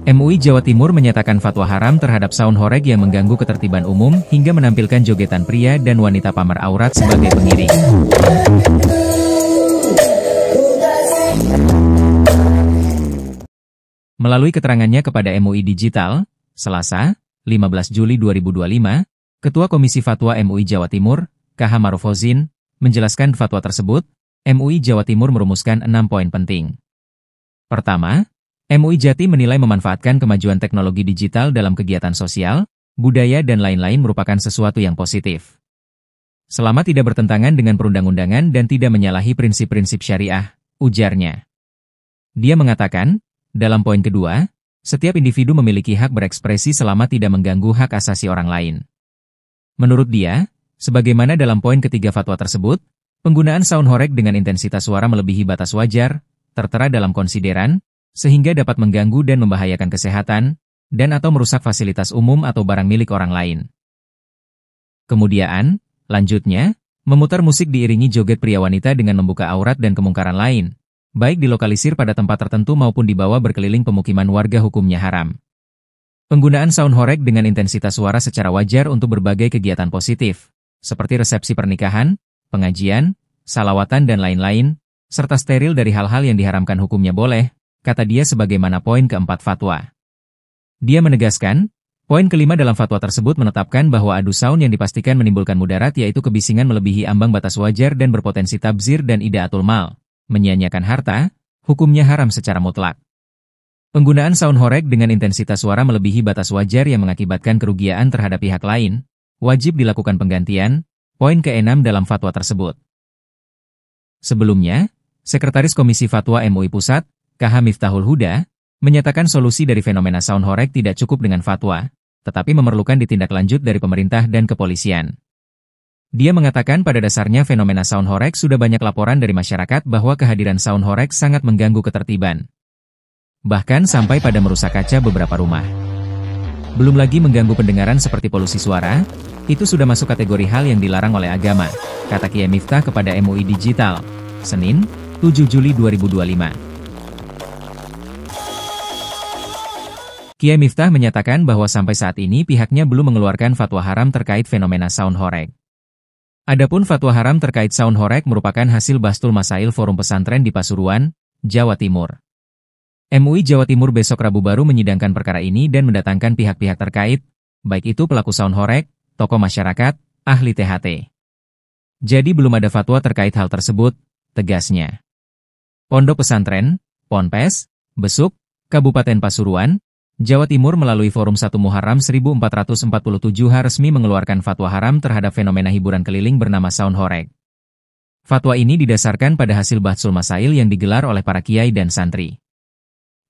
MUI Jawa Timur menyatakan fatwa haram terhadap sound horeg yang mengganggu ketertiban umum hingga menampilkan jogetan pria dan wanita pamer aurat sebagai pengiring. Melalui keterangannya kepada MUI Digital, Selasa, 15 Juli 2025, Ketua Komisi Fatwa MUI Jawa Timur, KH Marufozin, menjelaskan fatwa tersebut, MUI Jawa Timur merumuskan 6 poin penting. Pertama, MUI Jatim menilai memanfaatkan kemajuan teknologi digital dalam kegiatan sosial, budaya dan lain-lain merupakan sesuatu yang positif. Selama tidak bertentangan dengan perundang-undangan dan tidak menyalahi prinsip-prinsip syariah, ujarnya. Dia mengatakan, dalam poin kedua, setiap individu memiliki hak berekspresi selama tidak mengganggu hak asasi orang lain. Menurut dia, sebagaimana dalam poin ketiga fatwa tersebut, penggunaan sound horeg dengan intensitas suara melebihi batas wajar, tertera dalam konsideran, sehingga dapat mengganggu dan membahayakan kesehatan, dan atau merusak fasilitas umum atau barang milik orang lain. Kemudian, lanjutnya, memutar musik diiringi joget pria wanita dengan membuka aurat dan kemungkaran lain, baik dilokalisir pada tempat tertentu maupun dibawa berkeliling pemukiman warga hukumnya haram. Penggunaan sound horeg dengan intensitas suara secara wajar untuk berbagai kegiatan positif, seperti resepsi pernikahan, pengajian, salawatan dan lain-lain, serta steril dari hal-hal yang diharamkan hukumnya boleh, kata dia sebagaimana poin keempat fatwa. Dia menegaskan, poin kelima dalam fatwa tersebut menetapkan bahwa adu sound yang dipastikan menimbulkan mudarat yaitu kebisingan melebihi ambang batas wajar dan berpotensi tabzir dan idaatul mal, menyia-nyiakan harta, hukumnya haram secara mutlak. Penggunaan sound horeg dengan intensitas suara melebihi batas wajar yang mengakibatkan kerugian terhadap pihak lain, wajib dilakukan penggantian, poin ke-6 dalam fatwa tersebut. Sebelumnya, Sekretaris Komisi Fatwa MUI Pusat, KH Miftahul Huda, menyatakan solusi dari fenomena sound horeg tidak cukup dengan fatwa, tetapi memerlukan ditindaklanjut dari pemerintah dan kepolisian. Dia mengatakan pada dasarnya fenomena sound horeg sudah banyak laporan dari masyarakat bahwa kehadiran sound horeg sangat mengganggu ketertiban. Bahkan sampai pada merusak kaca beberapa rumah. Belum lagi mengganggu pendengaran seperti polusi suara, itu sudah masuk kategori hal yang dilarang oleh agama, kata Kiai Miftah kepada MUI Digital, Senin, 7 Juli 2025. Kiai Miftah menyatakan bahwa sampai saat ini pihaknya belum mengeluarkan fatwa haram terkait fenomena sound horeg. Adapun fatwa haram terkait sound horeg merupakan hasil Bastul Masail Forum Pesantren di Pasuruan, Jawa Timur. MUI Jawa Timur besok Rabu baru menyidangkan perkara ini dan mendatangkan pihak-pihak terkait, baik itu pelaku sound horeg, tokoh masyarakat, ahli THT. Jadi belum ada fatwa terkait hal tersebut, tegasnya. Pondok Pesantren, Ponpes, Besuk, Kabupaten Pasuruan, Jawa Timur melalui Forum 1 Muharram 1447 resmi mengeluarkan fatwa haram terhadap fenomena hiburan keliling bernama sound horeg. Fatwa ini didasarkan pada hasil Bahsul Masail yang digelar oleh para kiai dan santri.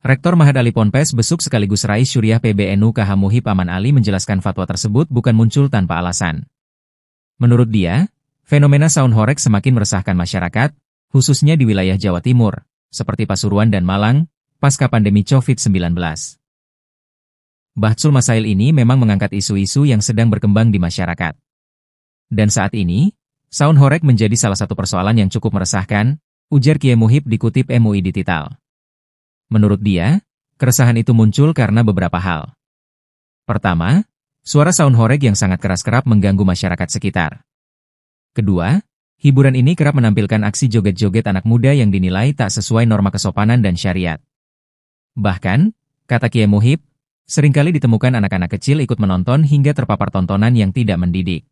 Rektor Mahad Ali Ponpes Besuk sekaligus Rais Syuriah PBNU KH Muhib Aman Ali menjelaskan fatwa tersebut bukan muncul tanpa alasan. Menurut dia, fenomena sound horeg semakin meresahkan masyarakat, khususnya di wilayah Jawa Timur, seperti Pasuruan dan Malang, pasca pandemi COVID-19. Bahsul Masail ini memang mengangkat isu-isu yang sedang berkembang di masyarakat. Dan saat ini, sound horeg menjadi salah satu persoalan yang cukup meresahkan, ujar Kiai Muhib dikutip MUI Digital. Menurut dia, keresahan itu muncul karena beberapa hal. Pertama, suara sound horeg yang sangat keras kerap mengganggu masyarakat sekitar. Kedua, hiburan ini kerap menampilkan aksi joget-joget anak muda yang dinilai tak sesuai norma kesopanan dan syariat. Bahkan, kata Kiai Muhib, seringkali ditemukan anak-anak kecil ikut menonton hingga terpapar tontonan yang tidak mendidik.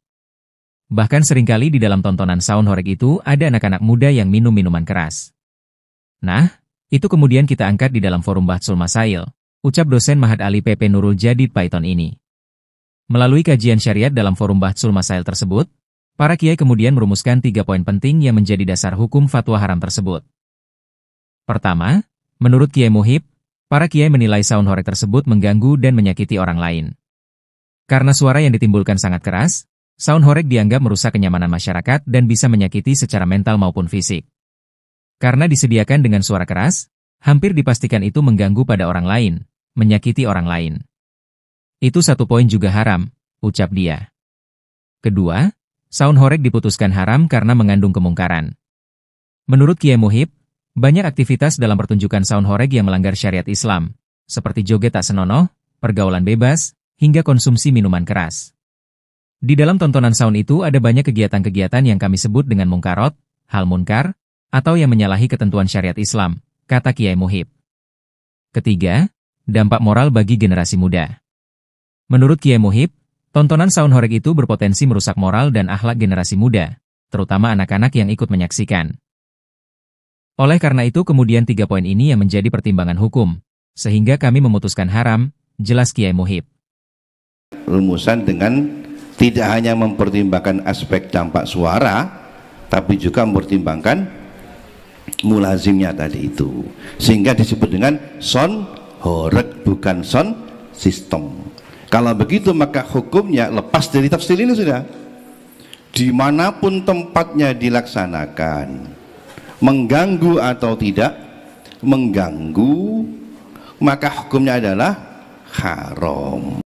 Bahkan seringkali di dalam tontonan sound horeg itu ada anak-anak muda yang minum minuman keras. Nah, itu kemudian kita angkat di dalam forum Bahsul Masail, ucap dosen Mahad Ali PP Nurul Jadid Python ini. Melalui kajian syariat dalam forum Bahsul Masail tersebut, para kiai kemudian merumuskan 3 poin penting yang menjadi dasar hukum fatwa haram tersebut. Pertama, menurut Kiai Muhib, para kiai menilai sound horeg tersebut mengganggu dan menyakiti orang lain. Karena suara yang ditimbulkan sangat keras, sound horeg dianggap merusak kenyamanan masyarakat dan bisa menyakiti secara mental maupun fisik. Karena disediakan dengan suara keras, hampir dipastikan itu mengganggu pada orang lain, menyakiti orang lain. Itu satu poin juga haram, ucap dia. Kedua, sound horeg diputuskan haram karena mengandung kemungkaran. Menurut Kiai Muhib, banyak aktivitas dalam pertunjukan sound horeg yang melanggar syariat Islam, seperti joget tak senonoh, pergaulan bebas, hingga konsumsi minuman keras. Di dalam tontonan saun itu ada banyak kegiatan-kegiatan yang kami sebut dengan mungkarot, hal munkar, atau yang menyalahi ketentuan syariat Islam, kata Kiai Muhib. Ketiga, dampak moral bagi generasi muda. Menurut Kiai Muhib, tontonan saun horeg itu berpotensi merusak moral dan akhlak generasi muda, terutama anak-anak yang ikut menyaksikan. Oleh karena itu kemudian 3 poin ini yang menjadi pertimbangan hukum, sehingga kami memutuskan haram, jelas Kiai Muhib. Rumusan dengan tidak hanya mempertimbangkan aspek dampak suara, tapi juga mempertimbangkan mulazimnya tadi itu. Sehingga disebut dengan sound horeg, bukan sound system. Kalau begitu maka hukumnya lepas dari tafsir ini sudah. Dimanapun tempatnya dilaksanakan, mengganggu atau tidak mengganggu, maka hukumnya adalah haram.